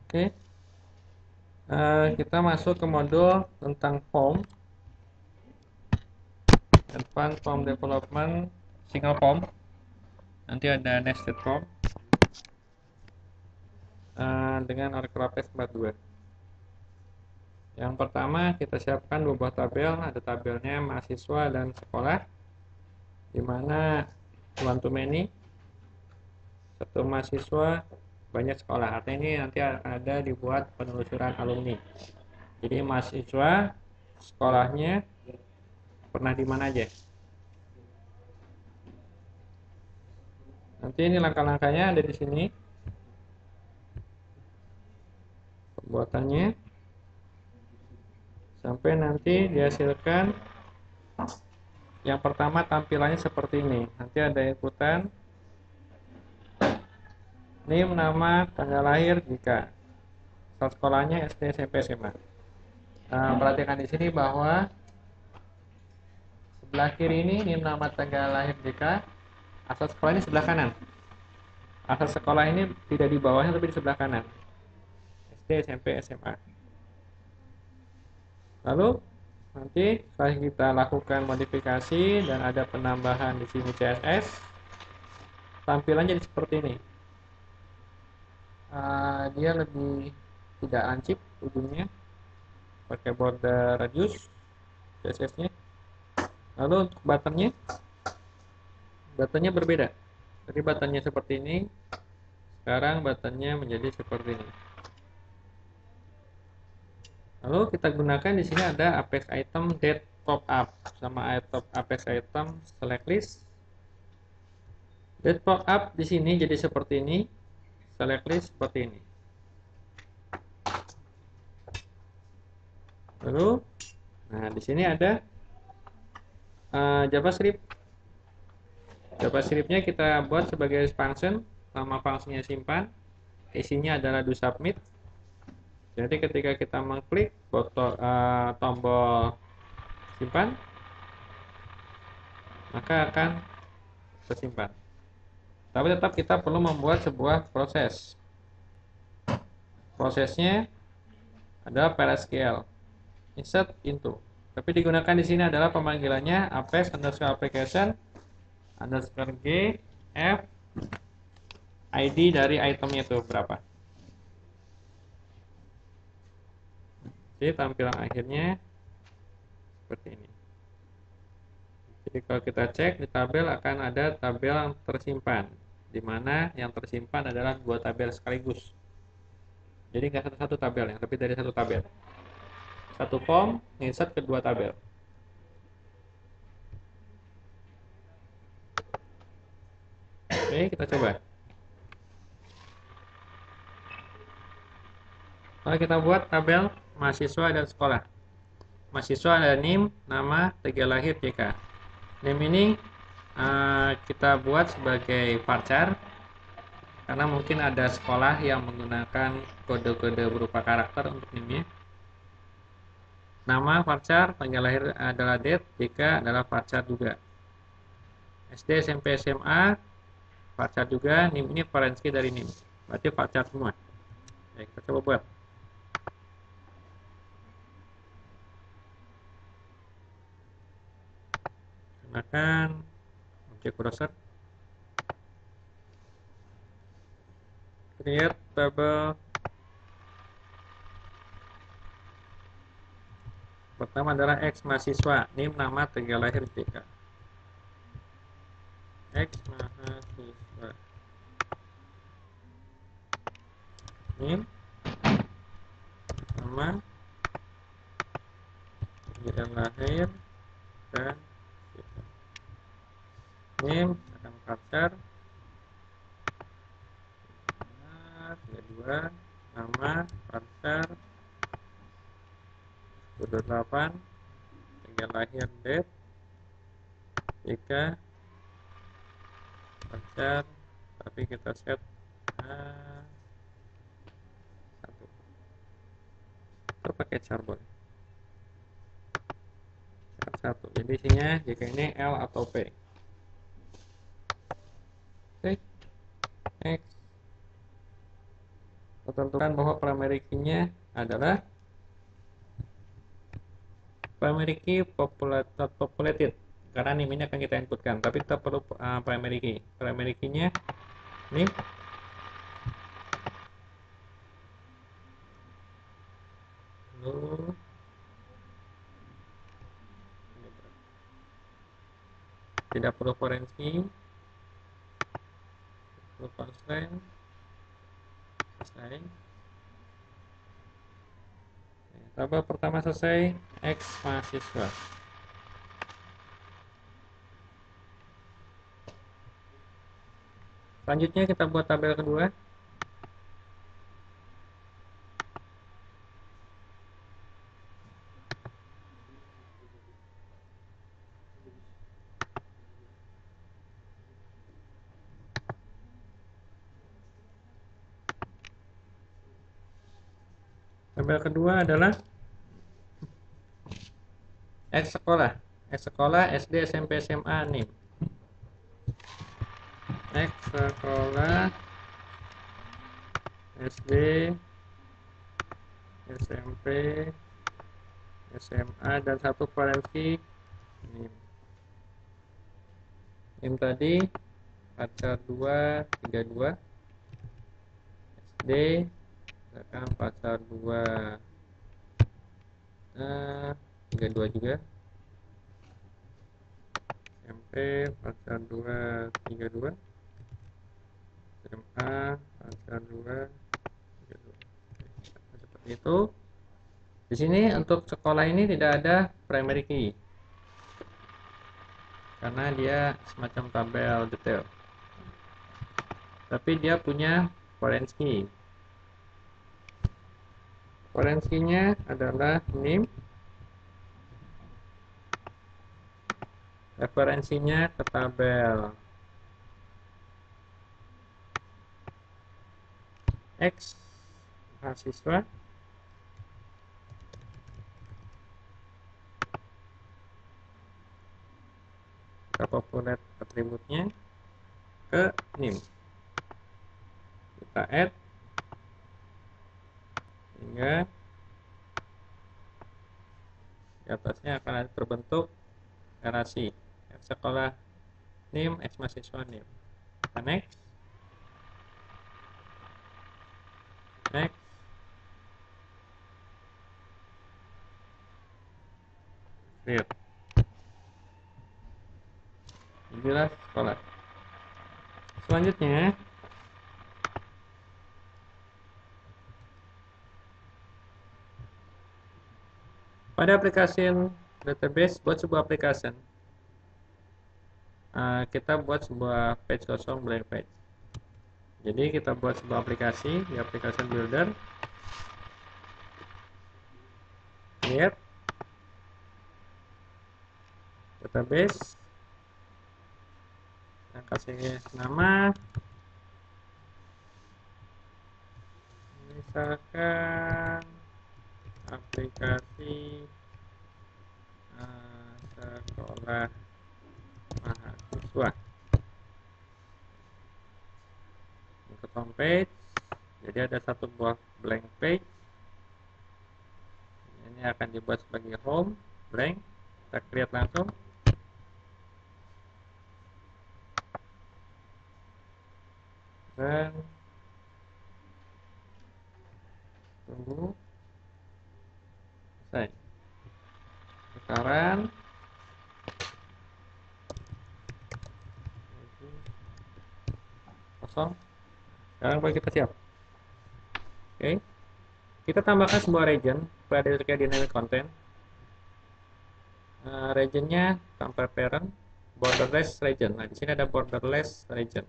Oke, kita masuk ke modul tentang form, advanced form development, single form. Nanti ada nested form dengan oracle Apex 42. Yang pertama kita siapkan dua buah tabel, ada tabelnya mahasiswa dan sekolah, di mana one to many, satu mahasiswa banyak sekolah. Artinya ini nanti akan ada dibuat penelusuran alumni. Jadi mahasiswa sekolahnya pernah di mana aja. Nanti ini langkah-langkahnya ada di sini. Pembuatannya sampai nanti dihasilkan yang pertama tampilannya seperti ini. Nanti ada inputan NIM, nama, tanggal lahir, jika asal sekolahnya SD, SMP, SMA. Perhatikan di sini bahwa sebelah kiri ini NIM, nama, tanggal lahir, jika asal sekolah ini sebelah kanan. Asal sekolah ini tidak di bawahnya tapi di sebelah kanan. SD, SMP, SMA. Lalu nanti setelah kita lakukan modifikasi dan ada penambahan di sini CSS, tampilannya jadi seperti ini. Dia lebih tidak lancip ujungnya, pakai border radius CSS-nya. Lalu untuk buttonnya berbeda. Jadi buttonnya seperti ini, sekarang buttonnya menjadi seperti ini. Lalu kita gunakan di sini ada Apex item date pop up sama Apex item select list. Date pop up di sini jadi seperti ini, select list seperti ini. Lalu, nah di sini ada JavaScript. JavaScript-nya kita buat sebagai function, nama fungsinya simpan, isinya adalah do submit. Jadi ketika kita mengklik tombol simpan, maka akan tersimpan. Tapi tetap kita perlu membuat sebuah proses. Prosesnya adalah PLSQL, insert into. Tapi digunakan di sini adalah pemanggilannya apex underscore application underscore g f id dari itemnya itu berapa. Jadi tampilan akhirnya seperti ini. Jadi kalau kita cek di tabel akan ada tabel yang tersimpan, di mana yang tersimpan adalah dua tabel sekaligus. Jadi nggak satu-satu tabel, yang lebih dari satu tabel. Satu form insert kedua tabel. Oke, kita coba. Kalau kita buat tabel mahasiswa dan sekolah. Mahasiswa ada NIM, nama, tanggal lahir, JK. NIM ini kita buat sebagai varchar karena mungkin ada sekolah yang menggunakan kode-kode berupa karakter untuk NIM-nya. Nama varchar, tanggal lahir adalah date, JK adalah varchar juga. SD, SMP, SMA varchar juga, NIM ini foreign key dari NIM. Berarti varchar semua. Oke, kita coba buat. Gunakan objek browser. Create table. Pertama adalah X mahasiswa, NIM, nama, tanggal lahir, JK. X mahasiswa, NIM, nama, tanggal lahir, dan JK. NIM akan varchar. Kedua, nama, varchar, 28, tanggal lahir, date, jika varchar, tapi kita set satu. Kita pakai charbon. Satu. Jadi isinya jika ini L atau P. Oke. Next. tentukan bahwa primary key-nya adalah primary key populated, karena name ini akan kita inputkan, tapi kita perlu primary key. Primary key-nya name lalu tidak perlu foreign key, perlu constraint, selesai. Tabel pertama selesai, X mahasiswa. Selanjutnya kita buat tabel kedua. Tabel kedua adalah X sekolah. X sekolah SD, SMP, SMA, NIM. X sekolah SD, SMP, SMA, dan satu variasi NIM. NIM tadi pacar 232 SD, misalkan pacar 232 juga. SMP pacar 232, SMA pacar 232. Seperti itu. Di sini untuk sekolah ini tidak ada primary key karena dia semacam tabel detail. Tapi dia punya foreign key. Foreign key-nya adalah name. Referensinya ke tabel X mahasiswa. Kita populate atributnya ke NIM. Kita add sehingga di atasnya akan ada terbentuk narasi X sekolah NIM, X mahasiswa NIM. Kita next, next, create. Inilah sekolah. Selanjutnya pada aplikasi database, buat sebuah aplikasi, kita buat sebuah page kosong, blank page. Jadi kita buat sebuah aplikasi di application builder, create database, kita kasih nama misalkan aplikasi sekolah mahasiswa. Untuk home page, jadi ada satu buah blank page. Ini akan dibuat sebagai home blank. Kita create langsung. Dan tunggu selesai. Sekarang kosong. Sekarang boleh kita siap. Oke. Kita tambahkan sebuah region pada dynamic content. Regionnya tanpa parent, borderless region. Nah, di sini ada borderless region.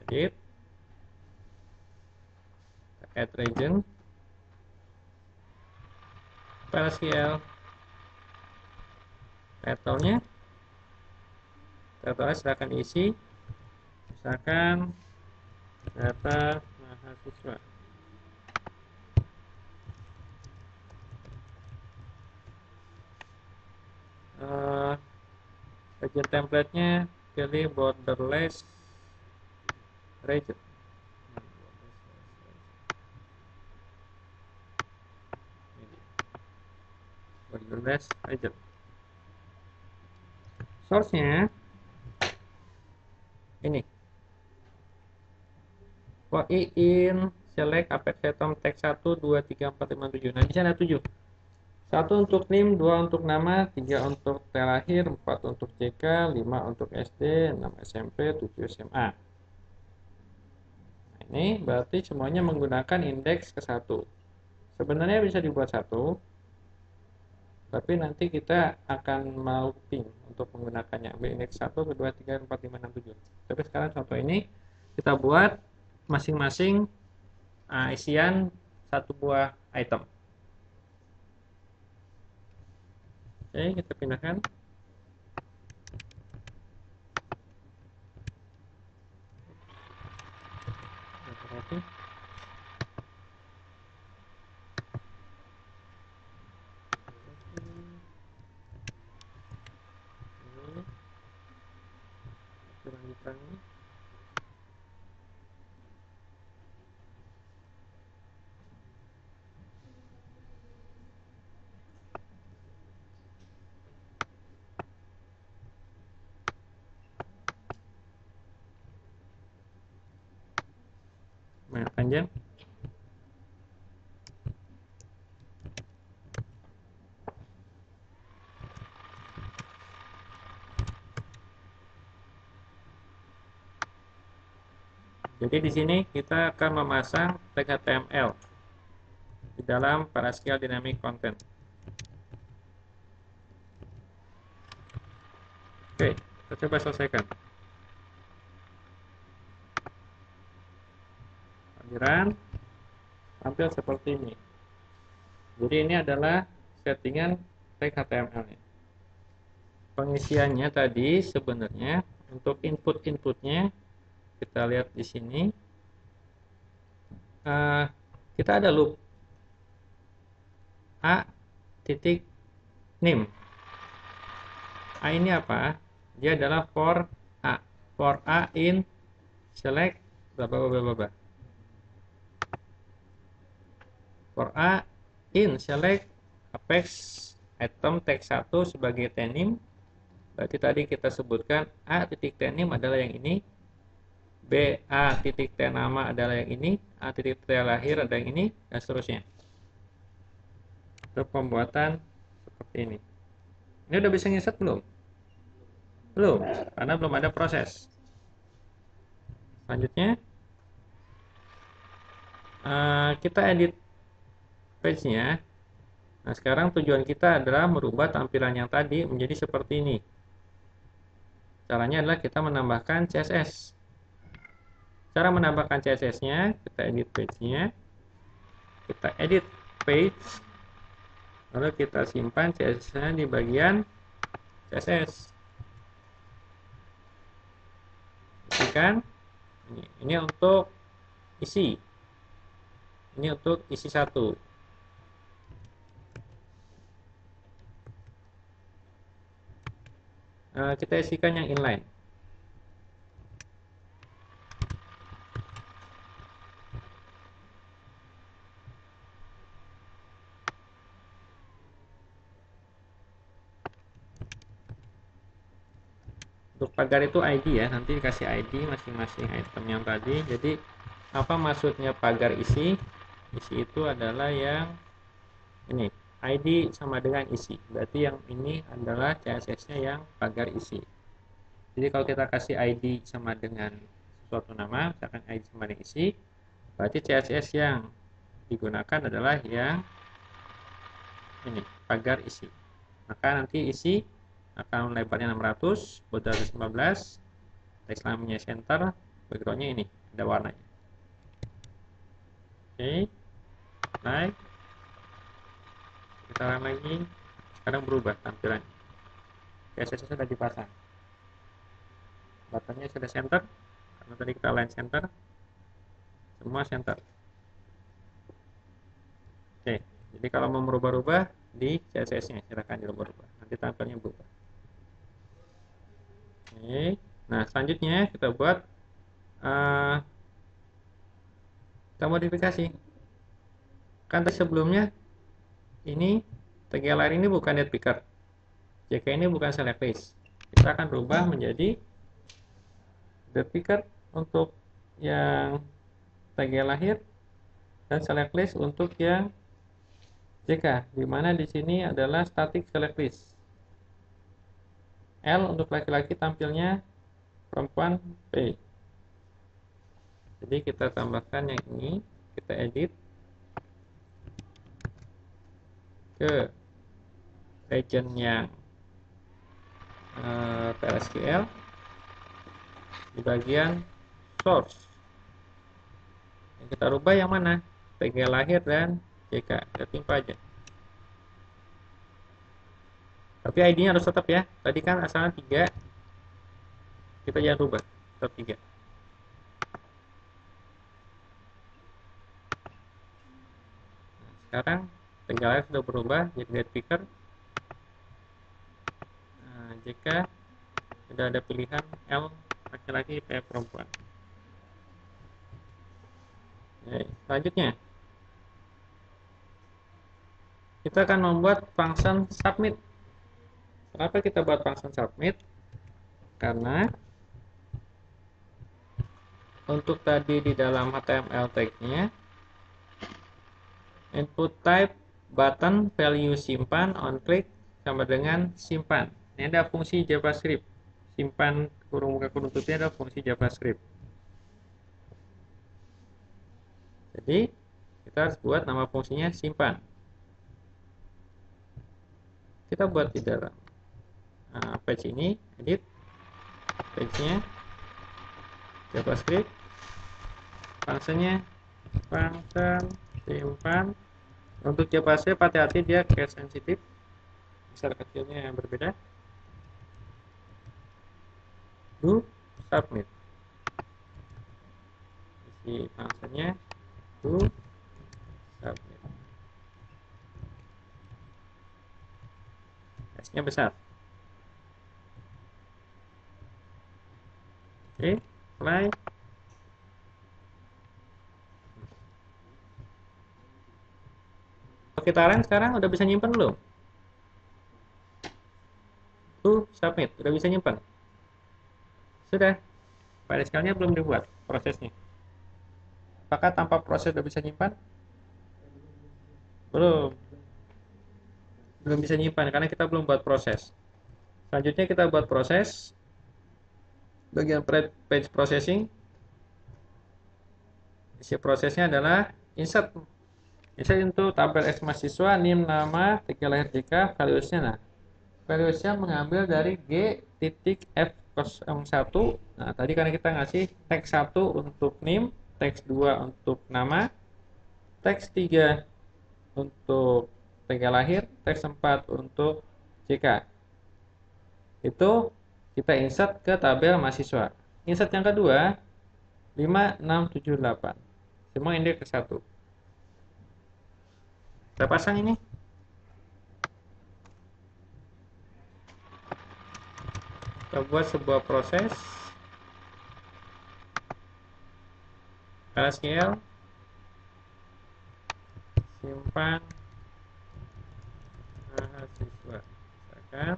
Edit, add region, PLSQL, title-nya, title-nya silahkan isi, misalkan data mahasiswa. Region template-nya pilih borderless region. Less agent. Source-nya ini. For I in select apex item text 1 2 3 4 5 7. Nah, di sana 7. 1 untuk NIM, 2 untuk nama, 3 untuk terakhir, 4 untuk CK, 5 untuk SD, 6 SMP, 7 SMA. Nah, ini berarti semuanya menggunakan indeks ke 1. Sebenarnya bisa dibuat 1, tapi nanti kita akan looping untuk menggunakannya. Indeks 1, 2, 3, 4, 5, 6, 7. Tapi sekarang contoh ini kita buat masing-masing isian satu buah item. Oke, kita pindahkan. Oke. Lanjutan. Nah, panjang. Jadi di sini kita akan memasang tag HTML di dalam Parascale Dynamic Content. Oke, kita coba selesaikan. Tampilan tampil seperti ini. Jadi ini adalah settingan tag HTML-nya. Pengisiannya tadi sebenarnya untuk input-inputnya kita lihat di sini. Kita ada loop a titik nim. A ini apa? Dia adalah for a in select bla bla bla bla. For a in select apex item text 1 sebagai tenim. Berarti tadi kita sebutkan a titik tenim adalah yang ini, b a titik tenama adalah yang ini, a titik telahir ada yang ini, dan seterusnya. Untuk pembuatan seperti ini. Ini udah bisa ngeset belum? Belum, karena belum ada proses. Selanjutnya kita edit page-nya. Nah, sekarang tujuan kita adalah merubah tampilan yang tadi menjadi seperti ini. Caranya adalah kita menambahkan CSS. Cara menambahkan CSS-nya, kita edit page-nya. Kita edit page. Lalu kita simpan CSS-nya di bagian CSS. Kan? Ini untuk isi. Ini untuk isi 1. Kita isikan yang inline. Untuk pagar itu ID ya, nanti dikasih ID masing-masing item yang tadi. Jadi apa maksudnya pagar isi? Isi itu adalah yang ini, ID sama dengan isi. Berarti yang ini adalah CSS-nya yang pagar isi. Jadi kalau kita kasih ID sama dengan suatu nama, misalkan ID sama dengan isi, berarti CSS yang digunakan adalah yang ini, pagar isi. Maka nanti isi akan lebarnya 600, border 15, teks lamanya center, backgroundnya ini, ada warnanya. Oke, like. Kita run lagi, sekarang berubah tampilannya. CSS sudah dipasang. Buttonnya sudah center, karena tadi kita align center, semua center. Oke, jadi kalau mau merubah-rubah di CSS-nya, silahkan dirubah-rubah. Nanti tampilnya berubah. Oke, nah selanjutnya kita buat kita modifikasi. Kan tadi sebelumnya ini tabel lahir ini bukan date picker, JK ini bukan select list. Kita akan rubah menjadi date picker untuk yang tabel lahir dan select list untuk yang JK, di mana di sini adalah static select list. L untuk laki-laki tampilnya, perempuan P. Jadi kita tambahkan yang ini, kita edit ke region yang PLSQL di bagian source. Yang kita rubah yang mana? Tanggal lahir dan JK. Kita timpa aja. Tapi ID-nya harus tetap ya. Tadi kan asalnya 3. Kita jangan rubah. Tetap 3. Nah, sekarang tanggal lahir sudah berubah jadi date picker. Nah, JK sudah ada pilihan L laki-laki, P perempuan. Selanjutnya kita akan membuat function submit. Kenapa kita buat function submit? Karena untuk tadi di dalam HTML tag-nya input type button value simpan on click sama dengan simpan. Ini ada fungsi JavaScript. Simpan kurung muka kurung tutupnya ada fungsi JavaScript. Jadi kita harus buat nama fungsinya simpan. Kita buat di dalam page ini, edit page-nya, JavaScript, fungsinya function simpan. Untuk JavaScript hati-hati dia case sensitif, besar kecilnya yang berbeda. Do submit. Isi fungsinya do submit. S-nya besar. Oke, play. Kita run sekarang udah bisa nyimpen belum? Tuh, submit, udah bisa nyimpen. Sudah. PLSQL-nya belum dibuat prosesnya. Apakah tanpa proses udah bisa nyimpan? Belum. Belum bisa nyimpan karena kita belum buat proses. Selanjutnya kita buat proses. Bagian page processing. Isi prosesnya adalah insert. Insert untuk tabel X mahasiswa, NIM, nama, tanggal lahir JK, values-nya. Nah, values-nya mengambil dari G.F01. Nah, tadi karena kita ngasih teks 1 untuk NIM, teks 2 untuk nama, teks 3 untuk tanggal lahir, teks 4 untuk JK. Itu kita insert ke tabel mahasiswa. Insert yang kedua 5, 6, 7, 8. Semua indeks ke 1. Kita pasang ini. Kita buat sebuah proses PLSQL simpan mahasiswa. Misalkan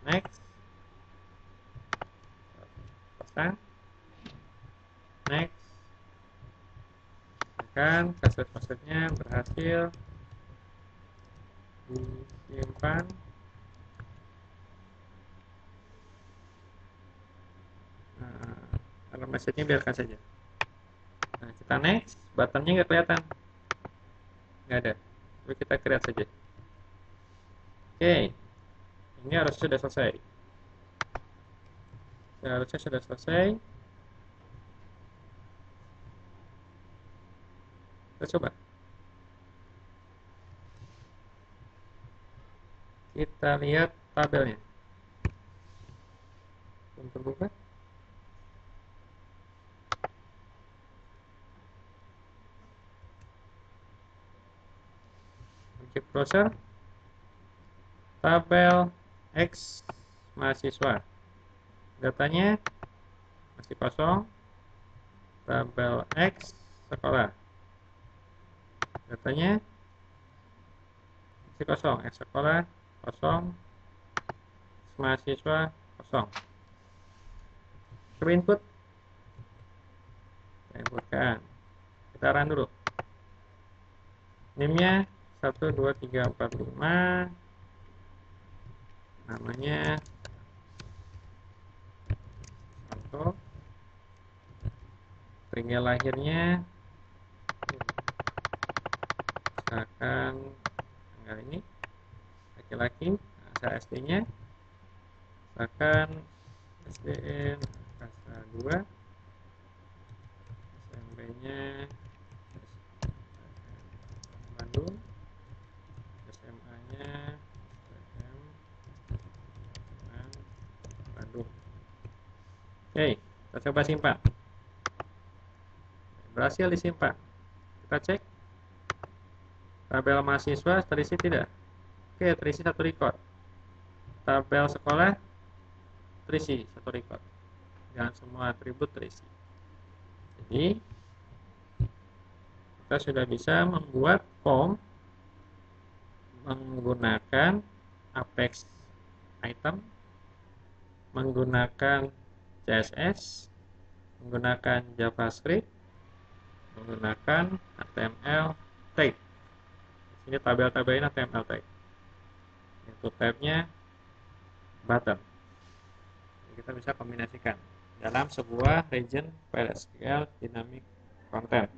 next, pasang next. Misalkan kasus-kasusnya berhasil disimpan. Kalau message-nya biarkan saja. Nah, kita next, buttonnya nggak kelihatan, nggak ada. Tapi kita create saja. Oke, ini harusnya sudah selesai. Harusnya sudah selesai. Kita coba. Kita lihat tabelnya. Belum terbuka. Objek browser. Tabel X mahasiswa. Datanya masih kosong. Tabel X sekolah. Datanya isi kosong, sekolah kosong, mahasiswa kosong. Coba input, kita inputkan, kita run dulu. NIM-nya 12345, namanya Santo, tanggal lahirnya misalkan tanggal ini, laki-laki, asal SD-nya misalkan SDN kelas 2, SMP-nya Bandung, SMA-nya STM Bandung. Oke, kita coba simpan. Berhasil disimpan. Kita cek tabel mahasiswa terisi tidak? Oke, terisi satu record. Tabel sekolah terisi satu record. Jangan semua atribut terisi. Jadi kita sudah bisa membuat form menggunakan Apex item, menggunakan CSS, menggunakan JavaScript, menggunakan HTML tag. Ini tabel-tabel ini HTML tag. Untuk tabnya button. Jadi kita bisa kombinasikan dalam sebuah region PLSQL dynamic content.